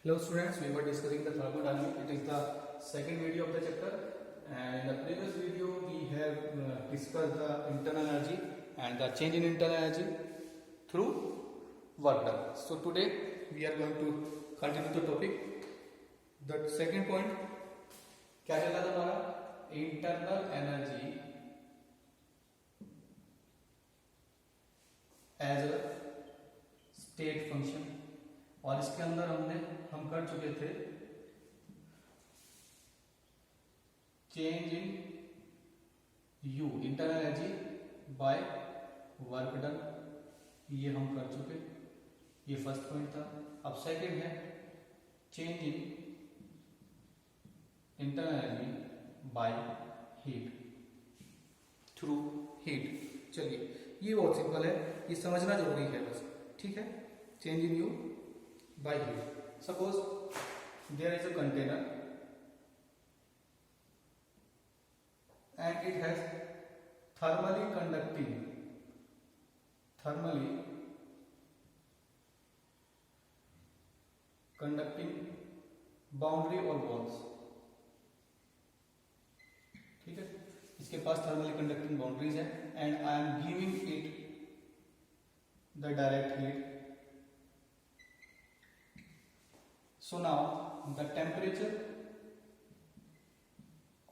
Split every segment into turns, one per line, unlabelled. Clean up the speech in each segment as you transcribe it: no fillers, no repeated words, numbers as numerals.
Hello students, we were discussing the thermodynamics. It is the second video of the chapter, and in the previous video we have discussed the internal energy and the change in internal energy through work done. So today we are going to continue the topic. The second point क्या चल रहा था हमारा? Internal energy as a state function, और इसके अंदर हम कर चुके थे change in U internal energy by work done, ये हम कर चुके, ये फर्स्ट पॉइंट था। अब सेकंड है change in internal energy by heat through heat. चलिए ये बहुत सिंपल है, ये समझना जरूरी है बस, ठीक है। Change in you by heat. Suppose there is a container and it has thermally conducting boundary or walls, ठीक है। इसके पास thermally conducting boundaries है and I am giving it the direct heat. So now the temperature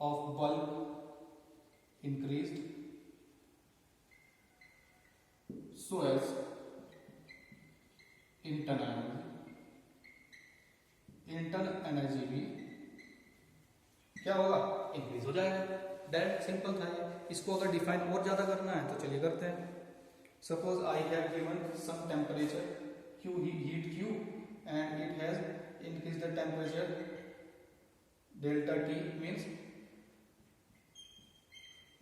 of bulb increased, so as internal energy भी क्या होगा? Increase हो जाएगा। Direct simple था ये। इसको अगर डिफाइन और ज्यादा करना है तो चलिए करते हैं। Suppose I have given some temperature Q, heat Q, and it has increase the temperature delta T means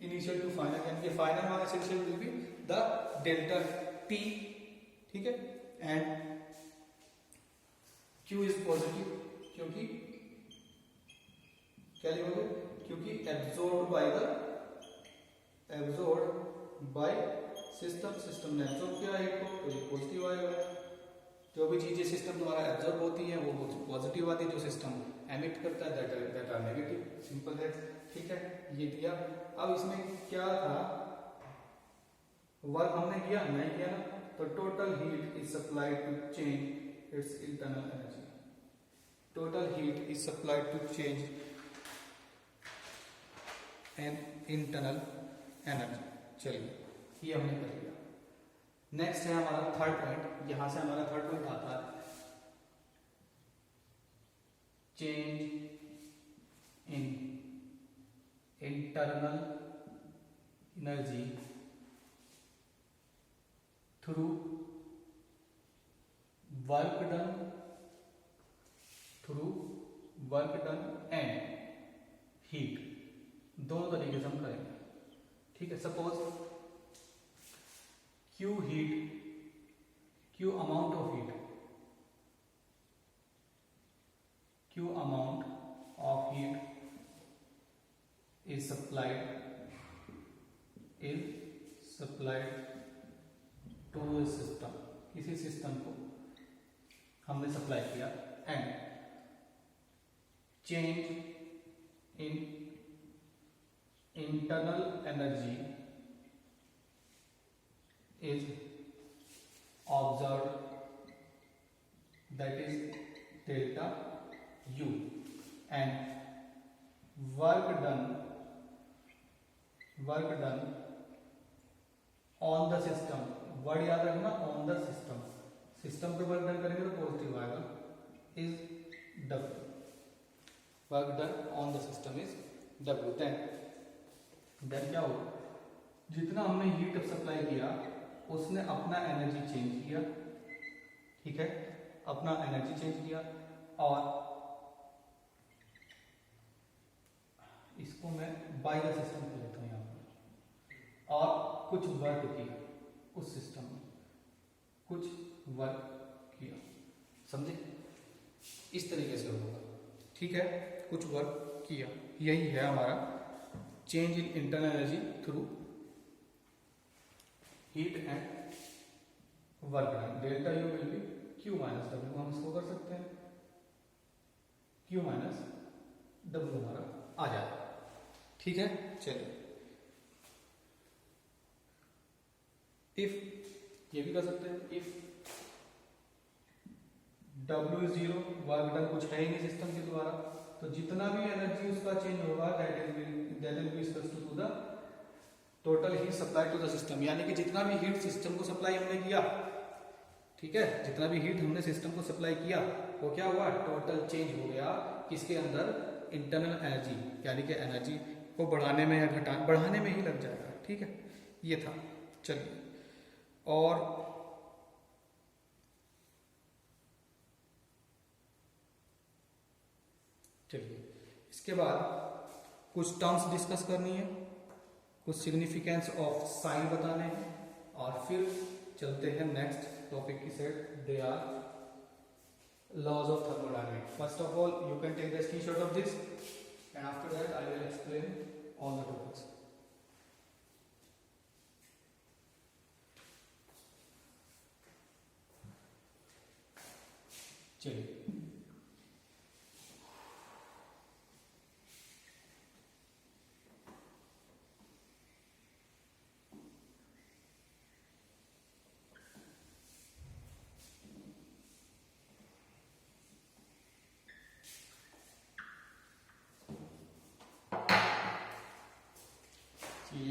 initial to final, यानी कि final हमारा essential will be the delta T, ठीक है। and Q is positive क्योंकि क्या लिखोगे? क्योंकि absorbed by system ने एब्जॉर्ब किया हीट को, तो ये पॉजिटिव आएगा। जो भी चीजें सिस्टम द्वारा एब्जॉर्ब होती हैं वो पॉजिटिव आती है, जो सिस्टम एमिट करता है दैट आर नेगेटिव। सिंपल है, ठीक है। ये दिया। अब इसमें क्या था? वर्क हमने किया नहीं किया ना, तो total heat is supplied to change its internal energy. Total heat is supplied to change an internal energy. चलिए ये हमने कर लिया। नेक्स्ट है हमारा थर्ड पॉइंट। यहां से हमारा थर्ड पॉइंट आता है change in internal energy through work done and heat. दोनों तरीके से हम करेंगे, ठीक है। Suppose Q amount of heat is supplied to a system, किसी सिस्टम को हमने सप्लाई किया, and change in internal energy is observed, that is delta U, and work done on the system। Word याद रखना, ऑन द सिस्टम पे work done करेंगे तो positive आएगा, is W। Work done on the system is W। Then क्या होगा? जितना हमने हीट सप्लाई किया उसने अपना एनर्जी चेंज किया, ठीक है, अपना एनर्जी चेंज किया, और इसको मैं बाय द सिस्टम पे लेता हूं यहां पर, और कुछ वर्क किया उस सिस्टम में, कुछ वर्क किया, समझे? इस तरीके से होगा, ठीक है। कुछ वर्क किया, यही है हमारा change in internal energy through heat and work done. Delta U will be Q minus W, हम इसको कर सकते हैं, Q माइनस W हमारा आ जाएगा। ठीक है, चलिए इफ ये भी कर सकते हैं, if W is 0, work done कुछ है ही नहीं सिस्टम के द्वारा, तो जितना भी एनर्जी उसका चेंज होगा that will be equal to the total heat supply to the system, यानी कि जितना भी हीट सिस्टम को सप्लाई हमने किया, ठीक है, जितना भी हीट हमने सिस्टम को सप्लाई किया वो क्या हुआ, टोटल चेंज हो गया किसके अंदर, इंटरनल एनर्जी, यानी कि एनर्जी को बढ़ाने में या बढ़ाने में ही लग जाएगा। ठीक है, ये था। चलिए और इसके बाद कुछ टर्म्स डिस्कस करनी है, कुछ सिग्निफिकेंस ऑफ साइन बताने हैं, और फिर चलते हैं नेक्स्ट टॉपिक की side, they are laws of thermodynamics. First of all, you can take the screenshot of this, and after that I will explain all the topics. चलिए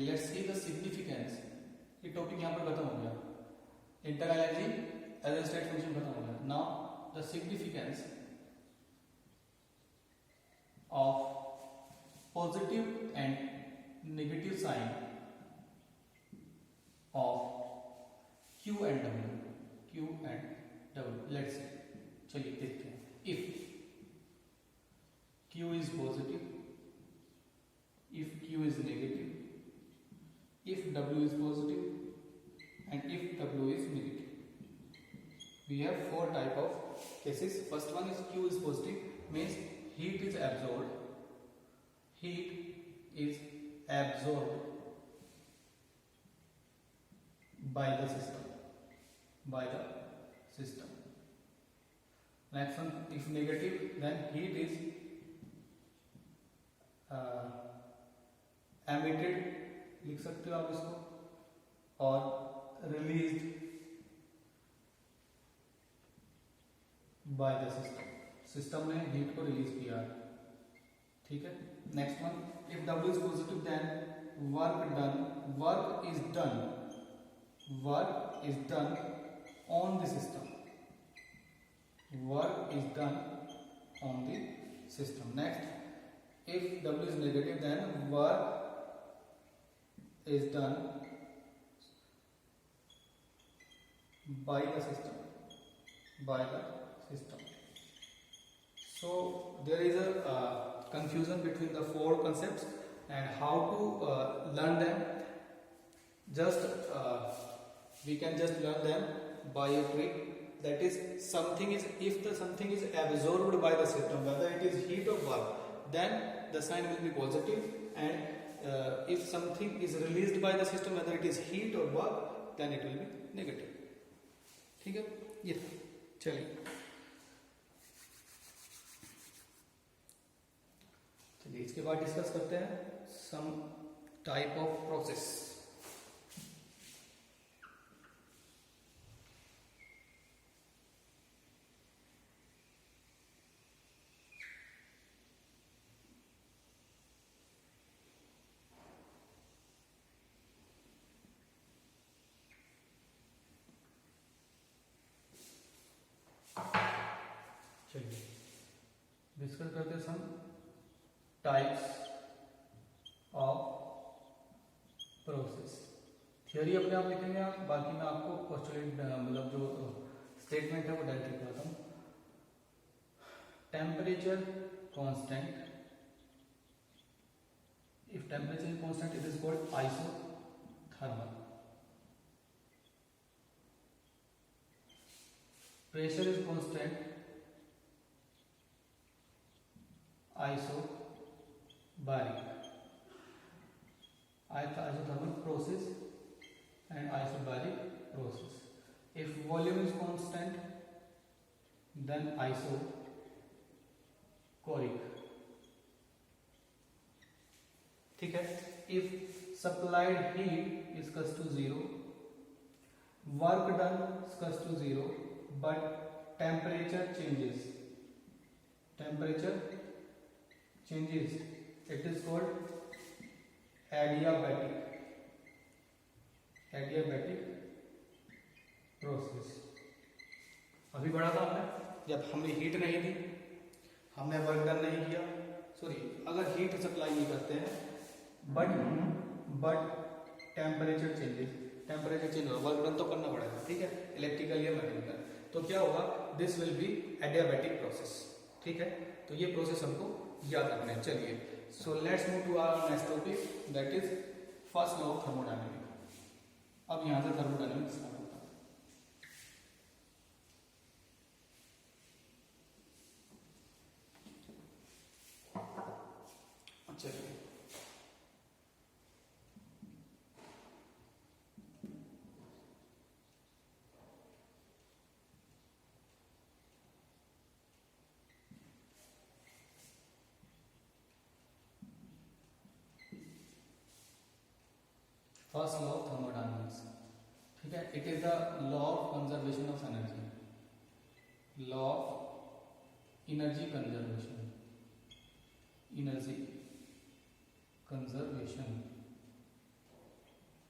लेट्स सी द सिग्निफिकेंस। ये topic यहाँ पर खत्म हो गया, internal energy as a state function खत्म हो गया। Now the significance of positive and negative sign of Q and W। Let's see, चलिए देखते हैं। If Q is positive, if Q is negative, if W is positive, and if W is negative. We have four type of cases. First one is Q is positive, means heat is absorbed. Heat is absorbed by the system. Next one, if negative, then heat is emitted, लिख सकते हो आप इसको, और released by the system ने heat को release किया। ठीक है, next one, if W is positive then work is done on the system. Next, if W is negative then work is done by the system. So there is a confusion between the four concepts and how to learn them. Just we can just learn them by a trick, that is something is, if the something is absorbed by the system, whether it is heat or work, then the sign will be positive, and if something is released by the system, whether it is heat or work, then it will be negative. ठीक है, ये चलिए इसके बाद discuss करते हैं some type of process. Discuss करते हैं some types of process. Theory अपने आप लिखेंगे आप, बाकी मैं आपको पोस्टुलेट मतलब जो स्टेटमेंट है वो डायरेक्ट लिखवाता हूँ। Temperature constant, if temperature is constant it is called isothermal. Pressure is constant, isobaric, isothermal process and isobaric process. If volume is constant then isocoloric कोरिक, ठीक है। If supplied heat is equals to 0, work done is equals to 0, but temperature changes, it is called adiabatic process. अभी पढ़ा था हमने, जब हमने heat नहीं दी, हमने वर्क डन नहीं किया, सॉरी अगर हीट सप्लाई नहीं करते हैं बट टेम्परेचर चेंज होगा, वर्क डन तो करना पड़ेगा, ठीक है, इलेक्ट्रिकल या मैकेनिकल, तो क्या होगा, this will be adiabatic process, ठीक है। तो ये प्रोसेस हमको याद रखना है। चलिए, so let's move to our next topic, that is first law of thermodynamics. अब यहां से थर्मोडायनेमिक्स स्टार्ट होता है। चलिए, फर्स्ट लॉ ऑफ थर्मोडायनेमिक्स, ठीक है। It is the law of conservation of energy, law of energy conservation.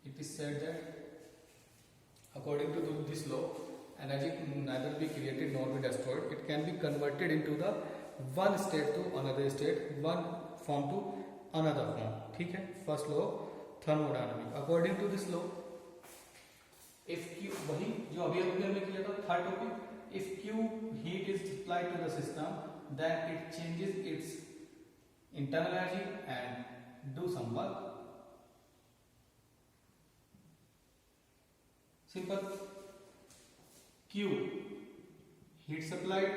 It is said that according to this law, energy can neither be created nor be destroyed. It can be converted into the one state to another state, one form to another form, ठीक है। First law thermodynamic, according to this law, if Q, वही जो अभी हमने किया था third topic, if Q heat is supplied to the system, then it changes its internal energy and do some work. Simple. Q, heat supplied,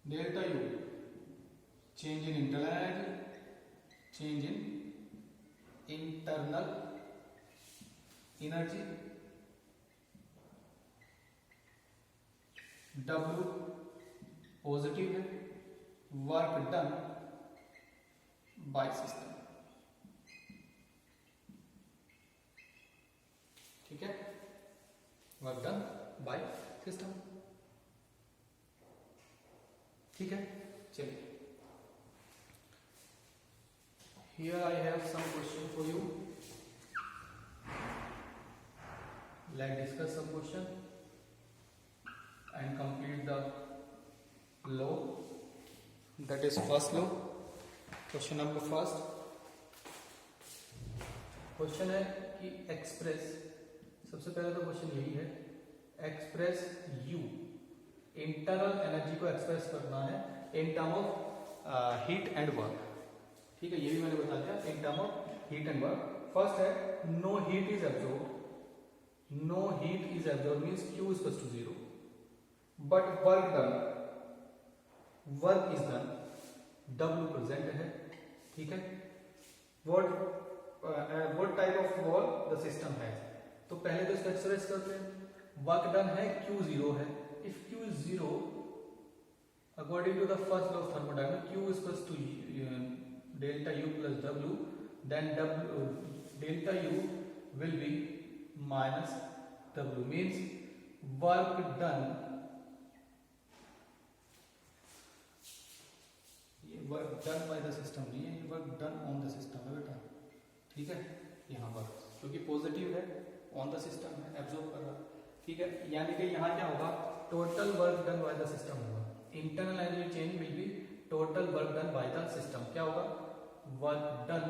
delta U, change in internal energy, change in internal energy, W positive है, work done by system, ठीक है, work done by system, ठीक है। चलिए, here I have some question for you, let's discuss some question and complete the law, that is first law. Question number first, question है कि express, सबसे पहले तो क्वेश्चन यही है, एक्सप्रेस U, इंटरनल एनर्जी को एक्सप्रेस करना है in term of heat and work, ठीक है, ये भी मैंने बता दिया, in term of heat and work. First है no heat is absorbed, no heat is absorbed means Q is equal to 0, but work is done, W present है, ठीक है। What type of wall the system है, तो पहले तो इसको express करते हैं, वर्क डन है, Q 0 है, if Q is 0 according to the first law of thermodynamics, Q is equal to delta U plus W, then delta U will be minus W, means work done, work done by the system नहीं है, work done on the system है बेटा, ठीक है, यहाँ पर क्योंकि positive है, ऑन द सिस्टम है, एब्जॉर्ब कर रहा है, ठीक है। यानी कि यहाँ क्या होगा, total work done by the system होगा, internal energy change will be total work done by the system, क्या होगा, work done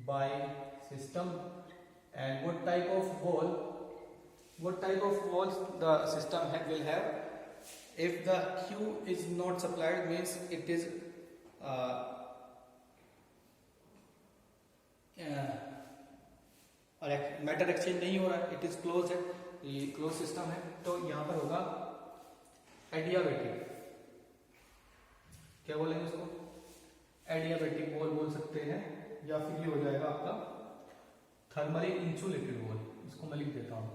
by system. And what type of walls the system will have, if the Q is not supplied means it is और matter exchange नहीं हो रहा है, it is close है, ये close system है, तो यहां पर होगा एडियाबैटिक, क्या बोलेंगे उसको, एडियाबैटिक वॉल बोल सकते हैं, या फिर ये हो जाएगा आपका थर्मली इंसुलेटेड वॉल, इसको मैं लिख देता हूं,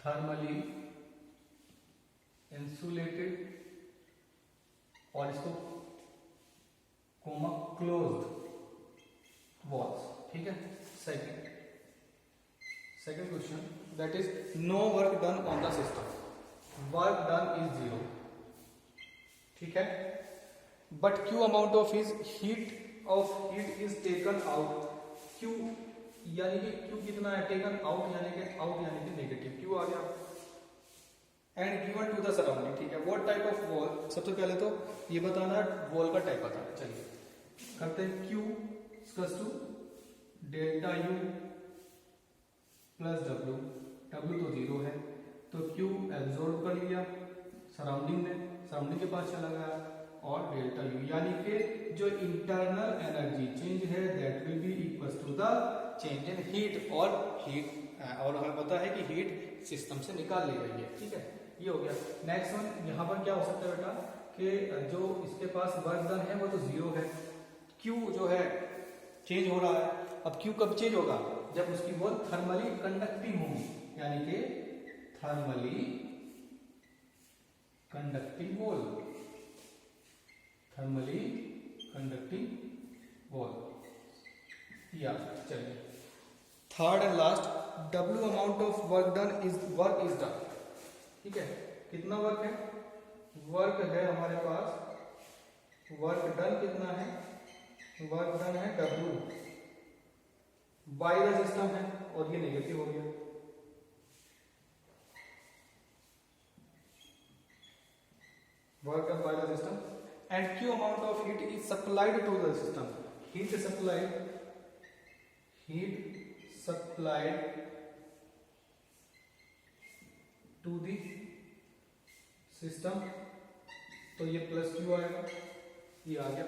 थर्मली इंसुलेटेड, और इसको कोमा क्लोज्ड वॉल्स, ठीक है। Second question, that is no work done on the system, work done is 0, ठीक है, but Q amount of heat is taken out, Q यानी कि क्यू कितना है, टेकन आउट यानी कि नेगेटिव, क्यू आ गया, and given to the surrounding, ठीक है। व्हाट टाइप ऑफ वॉल, सबसे पहले तो ये बताना है वॉल का टाइप बताना है। चलिए करते हैं, Q equals to delta U plus W, W तो 0 है, तो क्यू एब्जॉर्ब कर लिया सराउंडिंग ने, सराउंडिंग के पास चला गया, और डेल्टा यू यानी कि जो इंटरनल एनर्जी चेंज है that will be equals to the change in heat, और हमें पता है कि हीट सिस्टम से निकाल ली गई है, ठीक है। ये हो गया। नेक्स्ट वन, यहाँ पर क्या हो सकता है बेटा कि जो इसके पास वर्क डन है वो तो 0 है, क्यू जो है चेंज हो रहा है। अब क्यू कब चेंज होगा, जब उसकी वॉल थर्मली कंडक्टिंग होगी, यानी कि thermally conducting wall, thermally conducting wall, या चलिए third and last, W amount of work is done, ठीक है। कितना वर्क है, वर्क है हमारे पास, वर्क डन कितना है, वर्क डन है W बाय द सिस्टम है, और ये नेगेटिव हो गया, work done by the system, and Q amount of heat is supplied to the system, heat supplied to the system, तो ये प्लस क्यू आएगा, ये आ गया।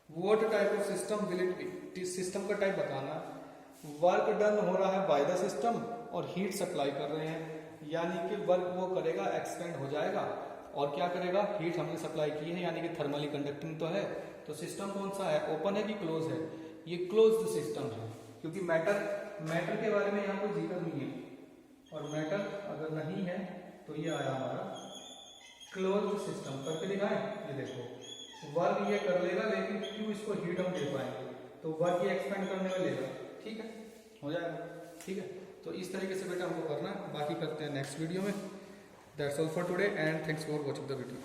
What type of system will it be, system का type बताना, work done हो रहा है बाय द सिस्टम और हीट सप्लाई कर रहे हैं, यानी कि वर्क वो करेगा एक्सपेंड हो जाएगा, और क्या करेगा, हीट हमने सप्लाई की है, यानी कि थर्मली कंडक्टिंग तो है, तो सिस्टम कौन सा है, ओपन है कि क्लोज है, ये क्लोज्ड सिस्टम है, क्योंकि मैटर के बारे में यहाँ कोई जिक्र नहीं है, और मैटर अगर नहीं है तो ये आया हमारा क्लोज्ड सिस्टम। करके दिखाएं, ये देखो वर्क ये कर लेगा, लेकिन क्यों इसको हीट हम दे पाएंगे, तो वर्क ये एक्सपेंड करने में लेगा, ठीक है, हो जाएगा, ठीक है। तो इस तरीके से बेटा हमको करना है, बाकी करते हैं नेक्स्ट वीडियो में। That's all for today and thanks for watching the video.